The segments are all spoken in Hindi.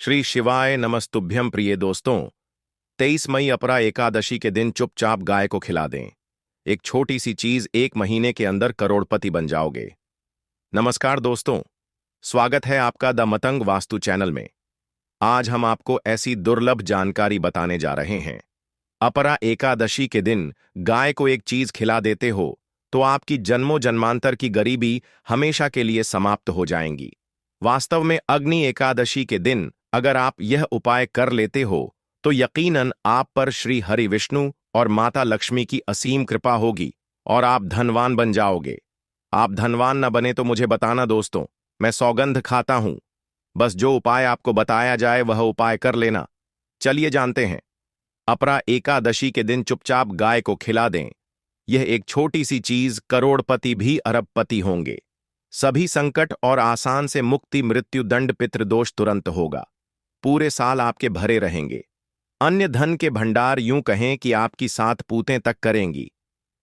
श्री शिवाय नमस्तुभ्यम प्रिय दोस्तों। 23 मई अपरा एकादशी के दिन चुपचाप गाय को खिला दें। एक छोटी सी चीज 1 महीने के अंदर करोड़पति बन जाओगे। नमस्कार दोस्तों, स्वागत है आपका द मतंग वास्तु चैनल में। आज हम आपको ऐसी दुर्लभ जानकारी बताने जा रहे हैं। अपरा एकादशी के दिन गाय को एक चीज खिला देते हो तो आपकी जन्मों जन्मांतर की गरीबी हमेशा के लिए समाप्त हो जाएंगी। वास्तव में अग्नि एकादशी के दिन अगर आप यह उपाय कर लेते हो तो यकीनन आप पर श्री हरि विष्णु और माता लक्ष्मी की असीम कृपा होगी और आप धनवान बन जाओगे। आप धनवान न बने तो मुझे बताना दोस्तों, मैं सौगंध खाता हूं। बस जो उपाय आपको बताया जाए वह उपाय कर लेना। चलिए जानते हैं। अपरा एकादशी के दिन चुपचाप गाय को खिला दें। यह एक छोटी सी चीज करोड़पति भी अरबपति होंगे। सभी संकट और आसान से मुक्ति, मृत्यु दंड, पितृदोष तुरंत होगा। पूरे साल आपके भरे रहेंगे। अन्य धन के भंडार यूं कहें कि आपकी 7 पूतें तक करेंगी।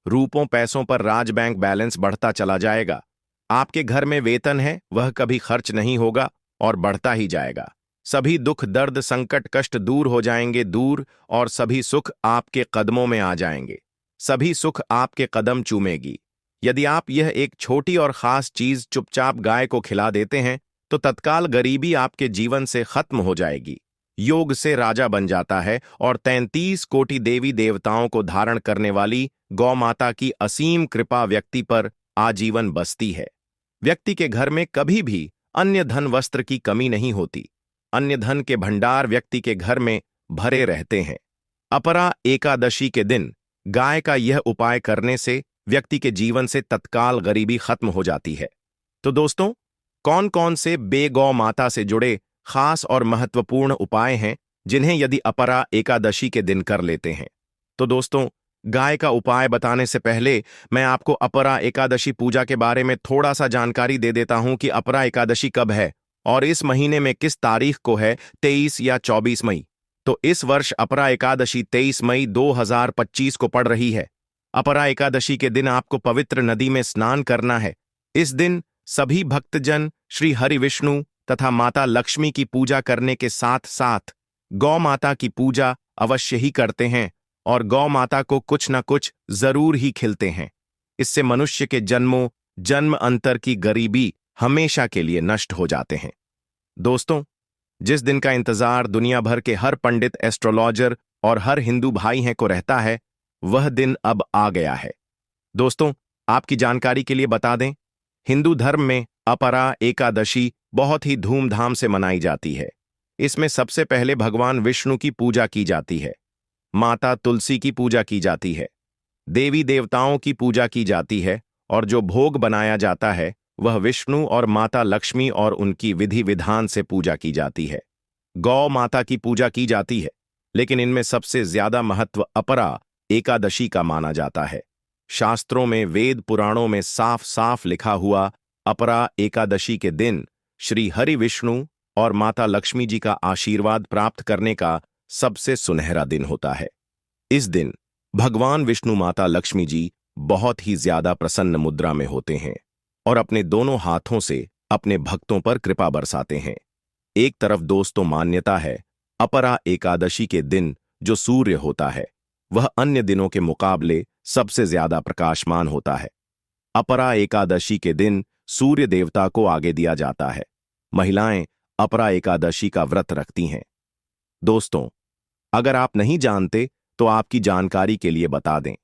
रूपों पैसों पर राज बैंक बैलेंस बढ़ता चला जाएगा। आपके घर में वेतन है वह कभी खर्च नहीं होगा और बढ़ता ही जाएगा। सभी दुख दर्द संकट कष्ट दूर हो जाएंगे दूर, और सभी सुख आपके कदमों में आ जाएंगे। सभी सुख आपके कदम चूमेगी। यदि आप यह एक छोटी और खास चीज चुपचाप गाय को खिला देते हैं तो तत्काल गरीबी आपके जीवन से खत्म हो जाएगी। योग से राजा बन जाता है और 33 कोटि देवी देवताओं को धारण करने वाली गौ माता की असीम कृपा व्यक्ति पर आजीवन बसती है। व्यक्ति के घर में कभी भी अन्य धन वस्त्र की कमी नहीं होती। अन्य धन के भंडार व्यक्ति के घर में भरे रहते हैं। अपरा एकादशी के दिन गाय का यह उपाय करने से व्यक्ति के जीवन से तत्काल गरीबी खत्म हो जाती है। तो दोस्तों, कौन कौन से बेगौ माता से जुड़े खास और महत्वपूर्ण उपाय हैं जिन्हें यदि अपरा एकादशी के दिन कर लेते हैं? तो दोस्तों, गाय का उपाय बताने से पहले मैं आपको अपरा एकादशी पूजा के बारे में थोड़ा सा जानकारी दे देता हूं कि अपरा एकादशी कब है और इस महीने में किस तारीख को है, 23 या 24 मई। तो इस वर्ष अपरा एकादशी 23 मई 2025 को पड़ रही है। अपरा एकादशी के दिन आपको पवित्र नदी में स्नान करना है। इस दिन सभी भक्तजन श्री हरि विष्णु तथा माता लक्ष्मी की पूजा करने के साथ साथ गौ माता की पूजा अवश्य ही करते हैं और गौ माता को कुछ न कुछ जरूर ही खिलते हैं। इससे मनुष्य के जन्मों जन्म अंतर की गरीबी हमेशा के लिए नष्ट हो जाते हैं। दोस्तों, जिस दिन का इंतजार दुनिया भर के हर पंडित, एस्ट्रोलॉजर और हर हिंदू भाई हैं को रहता है, वह दिन अब आ गया है। दोस्तों, आपकी जानकारी के लिए बता दें, हिंदू धर्म में अपरा एकादशी बहुत ही धूमधाम से मनाई जाती है। इसमें सबसे पहले भगवान विष्णु की पूजा की जाती है, माता तुलसी की पूजा की जाती है, देवी देवताओं की पूजा की जाती है और जो भोग बनाया जाता है वह विष्णु और माता लक्ष्मी और उनकी विधि विधान से पूजा की जाती है। गौ माता की पूजा की जाती है, लेकिन इनमें सबसे ज्यादा महत्व अपरा एकादशी का माना जाता है। शास्त्रों में, वेद पुराणों में साफ साफ लिखा हुआ अपरा एकादशी के दिन श्री हरि विष्णु और माता लक्ष्मी जी का आशीर्वाद प्राप्त करने का सबसे सुनहरा दिन होता है। इस दिन भगवान विष्णु माता लक्ष्मी जी बहुत ही ज्यादा प्रसन्न मुद्रा में होते हैं और अपने दोनों हाथों से अपने भक्तों पर कृपा बरसाते हैं। एक तरफ दोस्तों मान्यता है, अपरा एकादशी के दिन जो सूर्य होता है वह अन्य दिनों के मुकाबले सबसे ज्यादा प्रकाशमान होता है। अपरा एकादशी के दिन सूर्य देवता को आगे दिया जाता है। महिलाएं अपरा एकादशी का व्रत रखती हैं। दोस्तों, अगर आप नहीं जानते तो आपकी जानकारी के लिए बता दें,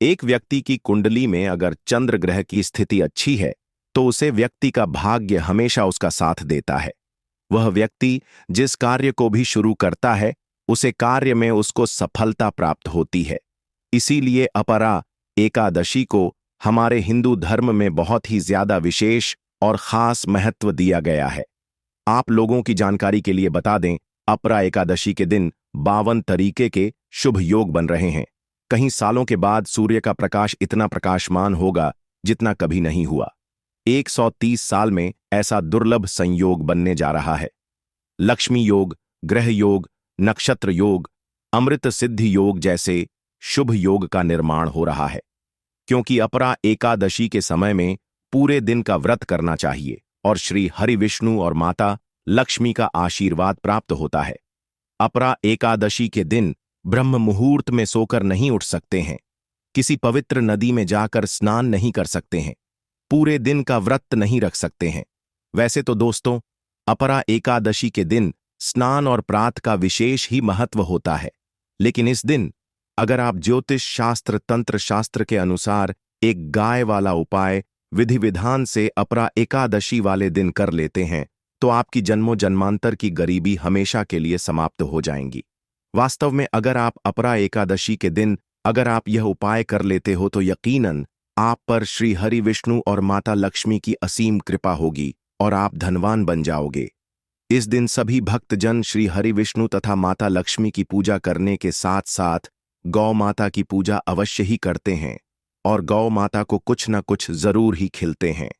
एक व्यक्ति की कुंडली में अगर चंद्र ग्रह की स्थिति अच्छी है तो उसे व्यक्ति का भाग्य हमेशा उसका साथ देता है। वह व्यक्ति जिस कार्य को भी शुरू करता है उसे कार्य में उसको सफलता प्राप्त होती है। इसीलिए अपरा एकादशी को हमारे हिंदू धर्म में बहुत ही ज्यादा विशेष और खास महत्व दिया गया है। आप लोगों की जानकारी के लिए बता दें, अपरा एकादशी के दिन 52 तरीके के शुभ योग बन रहे हैं। कहीं सालों के बाद सूर्य का प्रकाश इतना प्रकाशमान होगा जितना कभी नहीं हुआ। 130 साल में ऐसा दुर्लभ संयोग बनने जा रहा है। लक्ष्मी योग, ग्रह योग, नक्षत्र योग, अमृत सिद्धि योग जैसे शुभ योग का निर्माण हो रहा है। क्योंकि अपरा एकादशी के समय में पूरे दिन का व्रत करना चाहिए और श्री हरि विष्णु और माता लक्ष्मी का आशीर्वाद प्राप्त होता है। अपरा एकादशी के दिन ब्रह्म मुहूर्त में सोकर नहीं उठ सकते हैं, किसी पवित्र नदी में जाकर स्नान नहीं कर सकते हैं, पूरे दिन का व्रत नहीं रख सकते हैं। वैसे तो दोस्तों, अपरा एकादशी के दिन स्नान और प्रात का विशेष ही महत्व होता है, लेकिन इस दिन अगर आप ज्योतिष शास्त्र तंत्र शास्त्र के अनुसार एक गाय वाला उपाय विधि विधान से अपरा एकादशी वाले दिन कर लेते हैं तो आपकी जन्मों जन्मांतर की गरीबी हमेशा के लिए समाप्त हो जाएंगी। वास्तव में अगर आप अपरा एकादशी के दिन अगर आप यह उपाय कर लेते हो तो यकीनन आप पर श्री हरि विष्णु और माता लक्ष्मी की असीम कृपा होगी और आप धनवान बन जाओगे। इस दिन सभी भक्तजन श्री हरि विष्णु तथा माता लक्ष्मी की पूजा करने के साथ साथ गौ माता की पूजा अवश्य ही करते हैं और गौ माता को कुछ न कुछ जरूर ही खिलते हैं।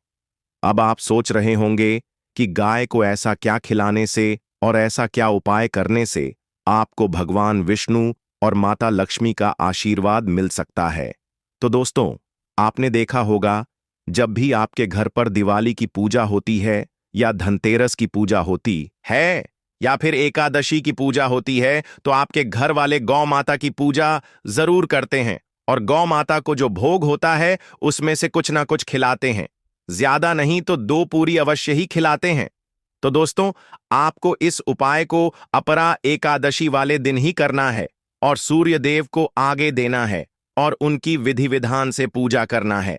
अब आप सोच रहे होंगे कि गाय को ऐसा क्या खिलाने से और ऐसा क्या उपाय करने से आपको भगवान विष्णु और माता लक्ष्मी का आशीर्वाद मिल सकता है। तो दोस्तों, आपने देखा होगा जब भी आपके घर पर दिवाली की पूजा होती है या धनतेरस की पूजा होती है या फिर एकादशी की पूजा होती है तो आपके घर वाले गौ माता की पूजा जरूर करते हैं और गौ माता को जो भोग होता है उसमें से कुछ ना कुछ खिलाते हैं, ज्यादा नहीं तो 2 पूरी अवश्य ही खिलाते हैं। तो दोस्तों, आपको इस उपाय को अपरा एकादशी वाले दिन ही करना है और सूर्य देव को आगे देना है और उनकी विधि विधान से पूजा करना है।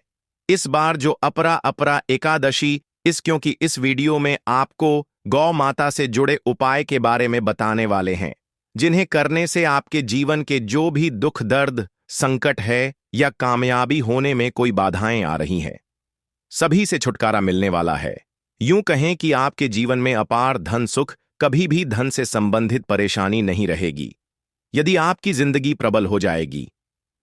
इस बार जो अपरा एकादशी क्योंकि इस वीडियो में आपको गौ माता से जुड़े उपाय के बारे में बताने वाले हैं जिन्हें करने से आपके जीवन के जो भी दुख दर्द संकट है या कामयाबी होने में कोई बाधाएं आ रही हैं, सभी से छुटकारा मिलने वाला है। यूं कहें कि आपके जीवन में अपार धन सुख, कभी भी धन से संबंधित परेशानी नहीं रहेगी। यदि आपकी जिंदगी प्रबल हो जाएगी,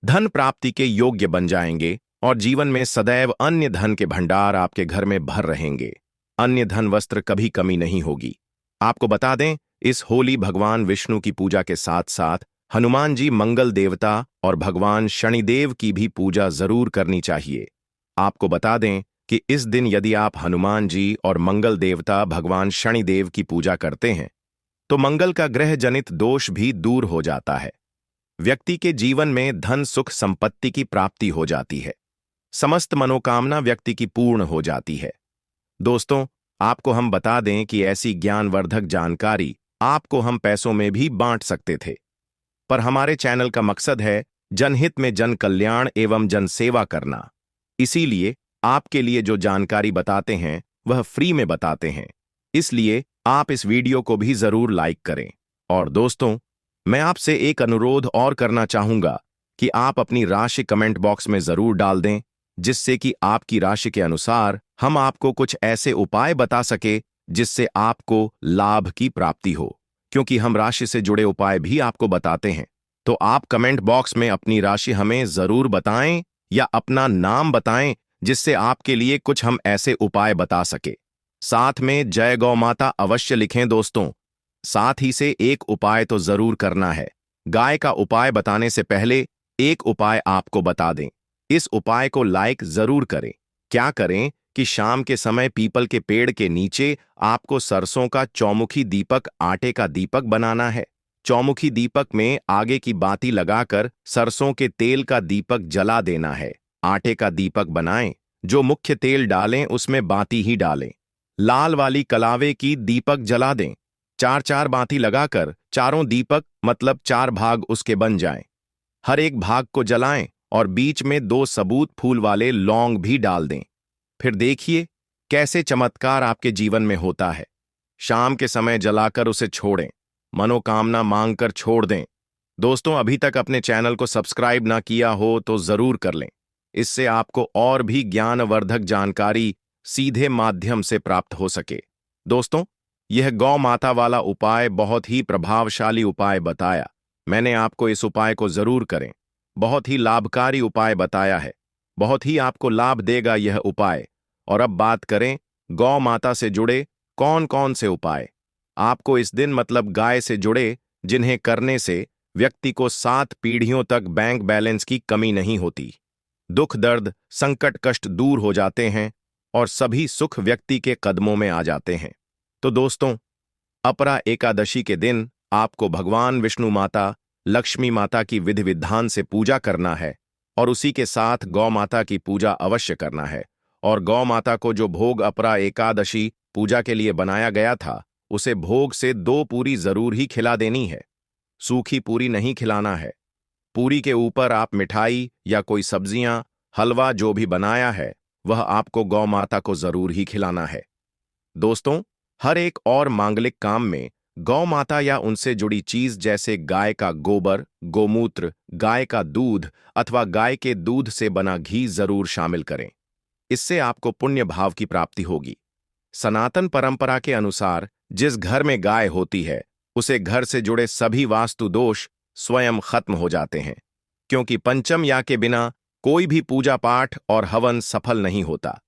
धन प्राप्ति के योग्य बन जाएंगे और जीवन में सदैव अन्य धन के भंडार आपके घर में भर रहेंगे। अन्य धन वस्त्र कभी कमी नहीं होगी। आपको बता दें, इस होली भगवान विष्णु की पूजा के साथ साथ हनुमान जी मंगल देवता और भगवान शनिदेव की भी पूजा जरूर करनी चाहिए। आपको बता दें कि इस दिन यदि आप हनुमान जी और मंगल देवता भगवान शनिदेव की पूजा करते हैं तो मंगल का ग्रह जनित दोष भी दूर हो जाता है। व्यक्ति के जीवन में धन सुख संपत्ति की प्राप्ति हो जाती है, समस्त मनोकामना व्यक्ति की पूर्ण हो जाती है। दोस्तों, आपको हम बता दें कि ऐसी ज्ञानवर्धक जानकारी आपको हम पैसों में भी बांट सकते थे, पर हमारे चैनल का मकसद है जनहित में जन कल्याण एवं जन सेवा करना। इसीलिए आपके लिए जो जानकारी बताते हैं वह फ्री में बताते हैं, इसलिए आप इस वीडियो को भी जरूर लाइक करें। और दोस्तों, मैं आपसे एक अनुरोध और करना चाहूंगा कि आप अपनी राशि कमेंट बॉक्स में जरूर डाल दें, जिससे कि आपकी राशि के अनुसार हम आपको कुछ ऐसे उपाय बता सके जिससे आपको लाभ की प्राप्ति हो, क्योंकि हम राशि से जुड़े उपाय भी आपको बताते हैं। तो आप कमेंट बॉक्स में अपनी राशि हमें जरूर बताएं या अपना नाम बताएं जिससे आपके लिए कुछ हम ऐसे उपाय बता सके। साथ में जय गौ माता अवश्य लिखें दोस्तों। साथ ही से एक उपाय तो जरूर करना है। गाय का उपाय बताने से पहले एक उपाय आपको बता दें। इस उपाय को लाइक जरूर करें। क्या करें कि शाम के समय पीपल के पेड़ के नीचे आपको सरसों का चौमुखी दीपक, आटे का दीपक बनाना है। चौमुखी दीपक में आगे की बाती लगाकर सरसों के तेल का दीपक जला देना है। आटे का दीपक बनाएं, जो मुख्य तेल डालें उसमें बाती ही डालें। लाल वाली कलावे की दीपक जला दें। 4-4 बाती लगाकर चारों दीपक मतलब 4 भाग उसके बन जाएं। हर एक भाग को जलाएं और बीच में 2 सबूत फूल वाले लौंग भी डाल दें। फिर देखिए कैसे चमत्कार आपके जीवन में होता है। शाम के समय जलाकर उसे छोड़ें, मनोकामना मांगकर छोड़ दें। दोस्तों, अभी तक अपने चैनल को सब्सक्राइब ना किया हो तो जरूर कर लें, इससे आपको और भी ज्ञानवर्धक जानकारी सीधे माध्यम से प्राप्त हो सके। दोस्तों, यह गौ माता वाला उपाय बहुत ही प्रभावशाली उपाय बताया। मैंने आपको इस उपाय को जरूर करें। बहुत ही लाभकारी उपाय बताया है, बहुत ही आपको लाभ देगा यह उपाय। और अब बात करें गौ माता से जुड़े कौन कौन से उपाय। आपको इस दिन मतलब गाय से जुड़े जिन्हें करने से व्यक्ति को 7 पीढ़ियों तक बैंक बैलेंस की कमी नहीं होती, दुख दर्द संकट कष्ट दूर हो जाते हैं और सभी सुख व्यक्ति के कदमों में आ जाते हैं। तो दोस्तों, अपरा एकादशी के दिन आपको भगवान विष्णु माता, लक्ष्मी माता की विधि विधान से पूजा करना है और उसी के साथ गौ माता की पूजा अवश्य करना है। और गौ माता को जो भोग अपरा एकादशी पूजा के लिए बनाया गया था, उसे भोग से 2 पूरी जरूर ही खिला देनी है। सूखी पूरी नहीं खिलाना है। पूरी के ऊपर आप मिठाई या कोई सब्जियां, हलवा जो भी बनाया है, वह आपको गौ माता को जरूर ही खिलाना है। दोस्तों, हर एक और मांगलिक काम में गौ माता या उनसे जुड़ी चीज जैसे गाय का गोबर, गोमूत्र, गाय का दूध अथवा गाय के दूध से बना घी जरूर शामिल करें। इससे आपको पुण्य भाव की प्राप्ति होगी। सनातन परंपरा के अनुसार जिस घर में गाय होती है, उसे घर से जुड़े सभी वास्तु दोष स्वयं खत्म हो जाते हैं, क्योंकि पंचम या के बिना कोई भी पूजा पाठ और हवन सफल नहीं होता।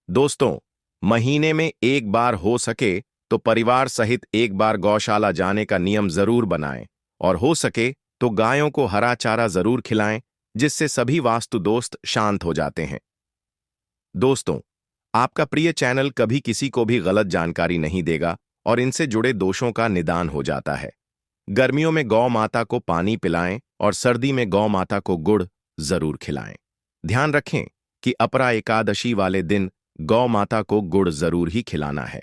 दोस्तों, महीने में एक बार हो सके तो परिवार सहित एक बार गौशाला जाने का नियम जरूर बनाएं और हो सके तो गायों को हरा चारा जरूर खिलाएं, जिससे सभी वास्तु दोस्त शांत हो जाते हैं। दोस्तों, आपका प्रिय चैनल कभी किसी को भी गलत जानकारी नहीं देगा और इनसे जुड़े दोषों का निदान हो जाता है। गर्मियों में गौ माता को पानी पिलाएं और सर्दी में गौ माता को गुड़ जरूर खिलाएं। ध्यान रखें कि अपरा एकादशी वाले दिन गौ माता को गुड़ जरूर ही खिलाना है।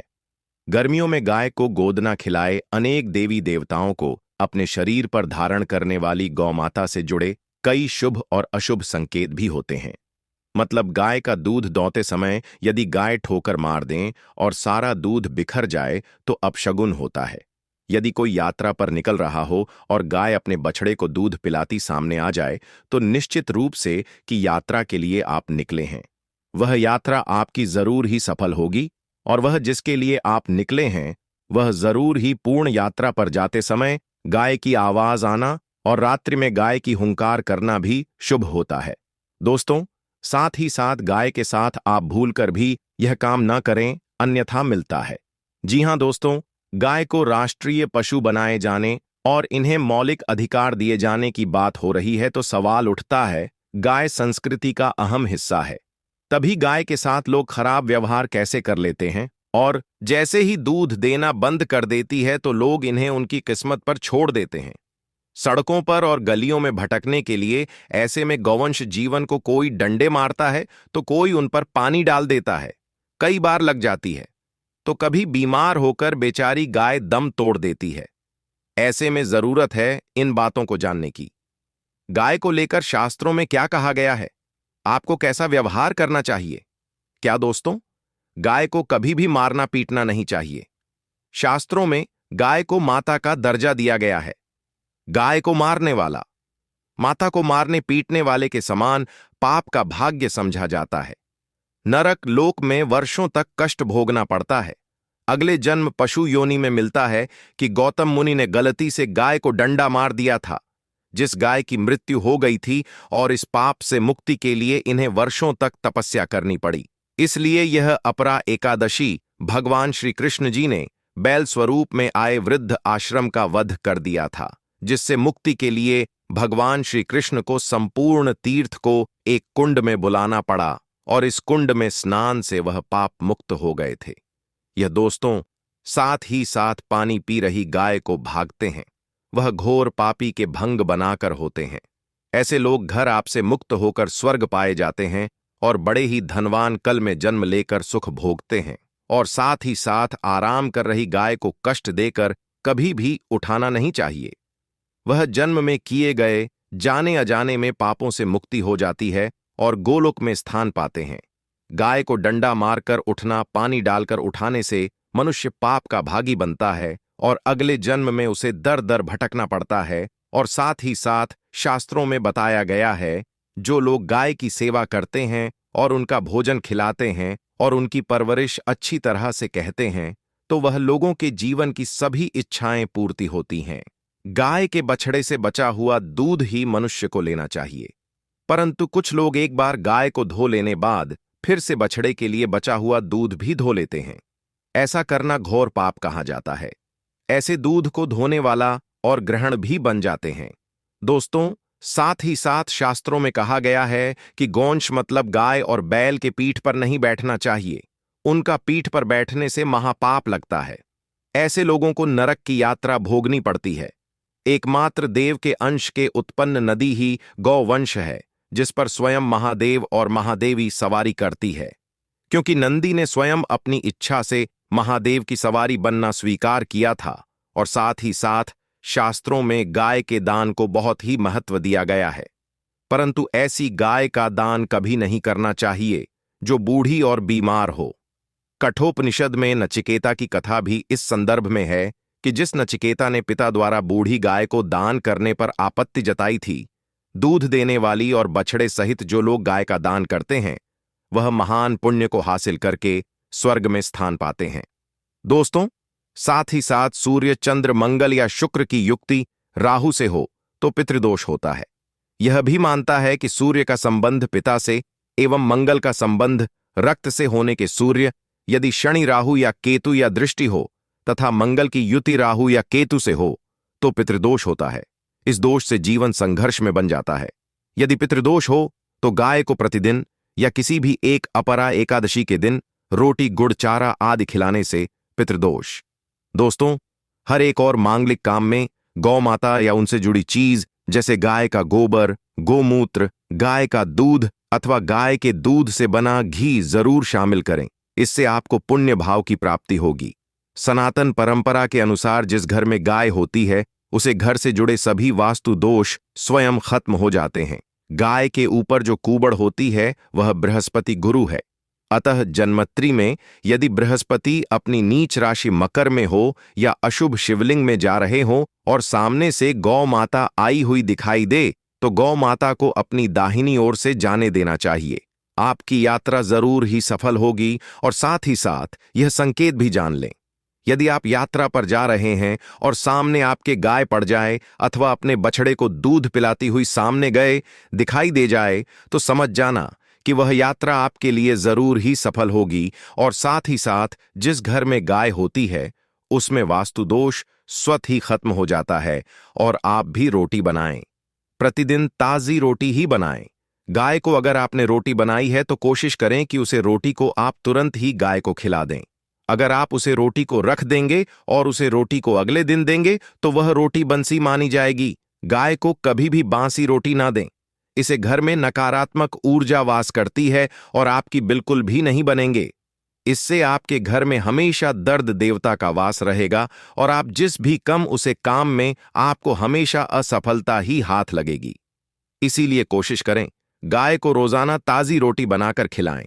गर्मियों में गाय को गोदना खिलाए। अनेक देवी देवताओं को अपने शरीर पर धारण करने वाली गौ माता से जुड़े कई शुभ और अशुभ संकेत भी होते हैं। मतलब गाय का दूध दौते समय यदि गाय ठोकर मार दें और सारा दूध बिखर जाए तो अपशगुन होता है। यदि कोई यात्रा पर निकल रहा हो और गाय अपने बछड़े को दूध पिलाती सामने आ जाए तो निश्चित रूप से कि यात्रा के लिए आप निकले हैं। वह यात्रा आपकी जरूर ही सफल होगी और वह जिसके लिए आप निकले हैं वह जरूर ही पूर्ण यात्रा पर जाते समय गाय की आवाज आना और रात्रि में गाय की हुंकार करना भी शुभ होता है। दोस्तों, साथ ही साथ गाय के साथ आप भूलकर भी यह काम न करें, अन्यथा मिलता है। जी हां दोस्तों, गाय को राष्ट्रीय पशु बनाए जाने और इन्हें मौलिक अधिकार दिए जाने की बात हो रही है तो सवाल उठता है, गाय संस्कृति का अहम हिस्सा है, तभी गाय के साथ लोग खराब व्यवहार कैसे कर लेते हैं और जैसे ही दूध देना बंद कर देती है तो लोग इन्हें उनकी किस्मत पर छोड़ देते हैं, सड़कों पर और गलियों में भटकने के लिए। ऐसे में गौवंश जीवन को कोई डंडे मारता है तो कोई उन पर पानी डाल देता है, कई बार लग जाती है, तो कभी बीमार होकर बेचारी गाय दम तोड़ देती है। ऐसे में जरूरत है इन बातों को जानने की। गाय को लेकर शास्त्रों में क्या कहा गया है, आपको कैसा व्यवहार करना चाहिए? क्या दोस्तों, गाय को कभी भी मारना पीटना नहीं चाहिए। शास्त्रों में गाय को माता का दर्जा दिया गया है। गाय को मारने वाला माता को मारने पीटने वाले के समान पाप का भाग्य समझा जाता है। नरक लोक में वर्षों तक कष्ट भोगना पड़ता है। अगले जन्म पशु योनि में मिलता है कि गौतम मुनि ने गलती से गाय को डंडा मार दिया था, जिस गाय की मृत्यु हो गई थी, और इस पाप से मुक्ति के लिए इन्हें वर्षों तक तपस्या करनी पड़ी। इसलिए यह अपरा एकादशी भगवान श्री कृष्ण जी ने बैल स्वरूप में आए वृद्ध आश्रम का वध कर दिया था, जिससे मुक्ति के लिए भगवान श्री कृष्ण को संपूर्ण तीर्थ को एक कुंड में बुलाना पड़ा और इस कुंड में स्नान से वह पाप मुक्त हो गए थे। यह दोस्तों, साथ ही साथ पानी पी रही गाय को भागते हैं, वह घोर पापी के भंग बनाकर होते हैं। ऐसे लोग घर आपसे मुक्त होकर स्वर्ग पाए जाते हैं और बड़े ही धनवान कल में जन्म लेकर सुख भोगते हैं। और साथ ही साथ आराम कर रही गाय को कष्ट देकर कभी भी उठाना नहीं चाहिए। वह जन्म में किए गए जाने अजाने में पापों से मुक्ति हो जाती है और गोलोक में स्थान पाते हैं। गाय को डंडा मारकर उठना, पानी डालकर उठाने से मनुष्य पाप का भागी बनता है और अगले जन्म में उसे दर दर भटकना पड़ता है। और साथ ही साथ शास्त्रों में बताया गया है, जो लोग गाय की सेवा करते हैं और उनका भोजन खिलाते हैं और उनकी परवरिश अच्छी तरह से कहते हैं, तो वह लोगों के जीवन की सभी इच्छाएं पूर्ति होती हैं। गाय के बछड़े से बचा हुआ दूध ही मनुष्य को लेना चाहिए, परंतु कुछ लोग एक बार गाय को धो लेने बाद फिर से बछड़े के लिए बचा हुआ दूध भी धो लेते हैं। ऐसा करना घोर पाप कहा जाता है। ऐसे दूध को धोने वाला और ग्रहण भी बन जाते हैं। दोस्तों, साथ ही साथ शास्त्रों में कहा गया है कि गौंश मतलब गाय और बैल के पीठ पर नहीं बैठना चाहिए। उनका पीठ पर बैठने से महापाप लगता है। ऐसे लोगों को नरक की यात्रा भोगनी पड़ती है। एकमात्र देव के अंश के उत्पन्न नदी ही गौवंश है, जिस पर स्वयं महादेव और महादेवी सवारी करती है। क्योंकि नंदी ने स्वयं अपनी इच्छा से महादेव की सवारी बनना स्वीकार किया था, और साथ ही साथ शास्त्रों में गाय के दान को बहुत ही महत्व दिया गया है। परंतु ऐसी गाय का दान कभी नहीं करना चाहिए जो बूढ़ी और बीमार हो। कठोपनिषद में नचिकेता की कथा भी इस संदर्भ में है कि जिस नचिकेता ने पिता द्वारा बूढ़ी गाय को दान करने पर आपत्ति जताई थी, दूध देने वाली और बछड़े सहित जो लोग गाय का दान करते हैं, वह महान पुण्य को हासिल करके स्वर्ग में स्थान पाते हैं। दोस्तों, साथ ही साथ सूर्य, चंद्र, मंगल या शुक्र की युक्ति राहु से हो तो पितृदोष होता है। यह भी मानता है कि सूर्य का संबंध पिता से एवं मंगल का संबंध रक्त से होने के सूर्य, यदि शनि राहु या केतु या दृष्टि हो तथा मंगल की युति राहु या केतु से हो तो पितृदोष होता है। इस दोष से जीवन संघर्ष में बन जाता है। यदि पितृदोष हो तो गाय को प्रतिदिन या किसी भी एक अपरा एकादशी के दिन रोटी, गुड़, चारा आदि खिलाने से पितृदोष। दोस्तों, हर एक और मांगलिक काम में गौ माता या उनसे जुड़ी चीज जैसे गाय का गोबर, गोमूत्र, गाय का दूध अथवा गाय के दूध से बना घी जरूर शामिल करें। इससे आपको पुण्य भाव की प्राप्ति होगी। सनातन परंपरा के अनुसार जिस घर में गाय होती है उसे घर से जुड़े सभी वास्तु दोष स्वयं खत्म हो जाते हैं। गाय के ऊपर जो कूबड़ होती है वह बृहस्पति गुरु है। अतः जन्मत्री में यदि बृहस्पति अपनी नीच राशि मकर में हो या अशुभ शिवलिंग में जा रहे हो और सामने से गौ माता आई हुई दिखाई दे तो गौ माता को अपनी दाहिनी ओर से जाने देना चाहिए। आपकी यात्रा जरूर ही सफल होगी। और साथ ही साथ यह संकेत भी जान लें, यदि आप यात्रा पर जा रहे हैं और सामने आपके गाय पड़ जाए अथवा अपने बछड़े को दूध पिलाती हुई सामने गए दिखाई दे जाए तो समझ जाना कि वह यात्रा आपके लिए जरूर ही सफल होगी। और साथ ही साथ जिस घर में गाय होती है उसमें वास्तु दोष स्वतः ही खत्म हो जाता है। और आप भी रोटी बनाएं, प्रतिदिन ताजी रोटी ही बनाएं। गाय को अगर आपने रोटी बनाई है तो कोशिश करें कि उसे रोटी को आप तुरंत ही गाय को खिला दें। अगर आप उसे रोटी को रख देंगे और उसे रोटी को अगले दिन देंगे तो वह रोटी बंसी मानी जाएगी। गाय को कभी भी बासी रोटी ना दें। इसे घर में नकारात्मक ऊर्जा वास करती है और आपकी बिल्कुल भी नहीं बनेंगे। इससे आपके घर में हमेशा दर्द देवता का वास रहेगा और आप जिस भी कम उसे काम में आपको हमेशा असफलता ही हाथ लगेगी। इसीलिए कोशिश करें गाय को रोजाना ताजी रोटी बनाकर खिलाएं।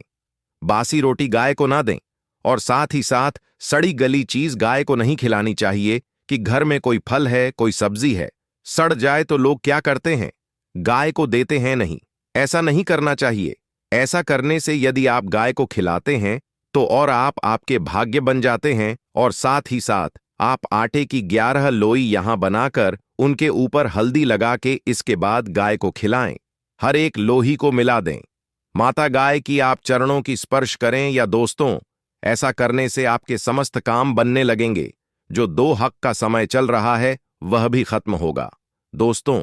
बासी रोटी गाय को ना दें। और साथ ही साथ सड़ी गली चीज गाय को नहीं खिलानी चाहिए कि घर में कोई फल है, कोई सब्जी है, सड़ जाए तो लोग क्या करते हैं, गाय को देते हैं नहीं। ऐसा नहीं करना चाहिए। ऐसा करने से यदि आप गाय को खिलाते हैं तो और आप आपके भाग्य बन जाते हैं। और साथ ही साथ आप आटे की 11 लोई यहां बनाकर उनके ऊपर हल्दी लगा के इसके बाद गाय को खिलाएं। हर एक लोही को मिला दें। माता गाय की आप चरणों की स्पर्श करें। या दोस्तों, ऐसा करने से आपके समस्त काम बनने लगेंगे। जो 2 हक का समय चल रहा है वह भी खत्म होगा। दोस्तों,